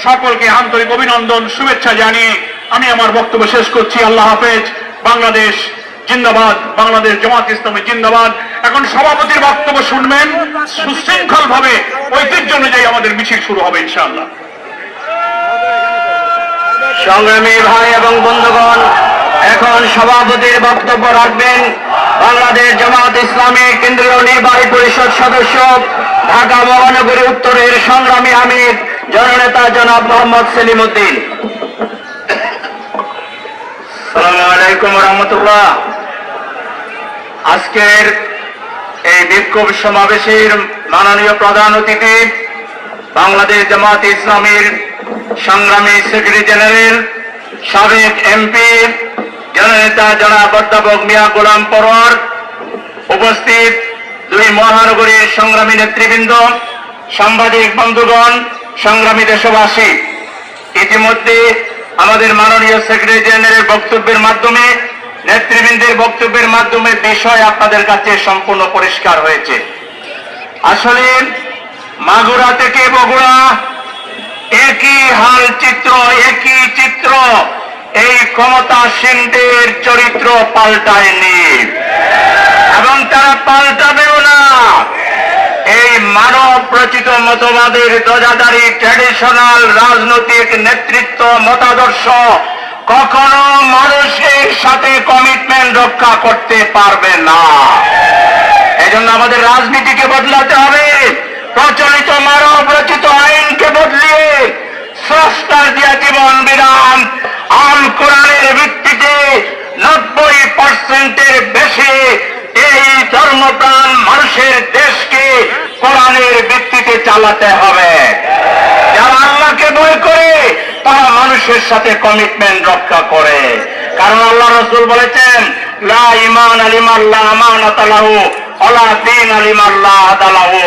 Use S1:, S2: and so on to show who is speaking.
S1: সকলকে আন্তরিক অভিনন্দন শুভেচ্ছা জানিয়ে আমি আমার বক্তব্য শেষ করছি। আল্লাহ হাফেজ। বাংলাদেশ জিন্দাবাদ, বাংলাদেশ জামাত ইসলামী জিন্দাবাদ। এখন সভাপতির বক্তব্য শুনবেন, সুশৃঙ্খল ভাবে ঐতিহ্য অনুযায়ী আমাদের মিছিল শুরু হবে ইনশাআল্লাহ।
S2: সংগ্রামী ভাই এবং বন্ধুগণ, এখন সভাপতির বক্তব্য রাখবেন বাংলাদেশ জামাত ইসলামী কেন্দ্রীয় নির্বাহী পরিষদ সদস্য, ঢাকা মহানগরী উত্তরের সংগ্রামী আমির জননেতা জনাব মোহাম্মদ সেলিম উদ্দিন। আসসালামু আলাইকুম রহমতুল্লাহ। আজকের এই বিক্ষোভ সমাবেশের মাননীয় প্রধান অতিথি বাংলাদেশ জামাত ইসলামীর সংগ্রামী সেক্রেটারি জেনারেল, সাবেক এমপি জননেতা জনাব অধ্যাপক মিয়া গোলাম পরোয়ার, উপস্থিত দুই মহানগরীর সংগ্রামী নেতৃবৃন্দ, সাংবাদিক বন্ধুগণ, সংগ্রামী দেশবাসী, ইতিমধ্যে আমাদের মাননীয় সেক্রেটারি জেনারেলের বক্তব্যের মাধ্যমে, নেতৃবৃন্দের বক্তব্যের মাধ্যমে বিষয় আপনাদের কাছে সম্পূর্ণ পরিষ্কার হয়েছে। আসলে মাগুরা থেকে বগুড়া একই হাল চিত্র, একই চিত্র। এই ক্ষমতাসীনদের চরিত্র পাল্টায়নি এবং তারা পাল্টাবেও না। এই মানব রচিত মতবাদের ধ্বজাধারী ট্র্যাডিশনাল রাজনৈতিক নেতৃত্ব মতাদর্শ কখনো মানুষের সাথে কমিটমেন্ট রক্ষা করতে পারবে না। এজন্য আমাদের রাজনীতিকে বদলাতে হবে। প্রচলিত মানব রচিত আইনকে বদলিয়ে স্রষ্টার দিয়া জীবন বিধান আল কোরআনের ভিত্তিতে 90% বেশি এই ধর্মপ্রাণ মানুষের দেশকে কোরআনের ভিত্তিতে চালাতে হবে। যারা আল্লাহকে ভয় করে তারা মানুষের সাথে কমিটমেন্ট রক্ষা করে। কারণ আল্লাহ রাসূল বলেছেন, লা ঈমান লিমান লা আমানাতা লাহু ওয়া লা দীন লিমান লা আহদা লাহু।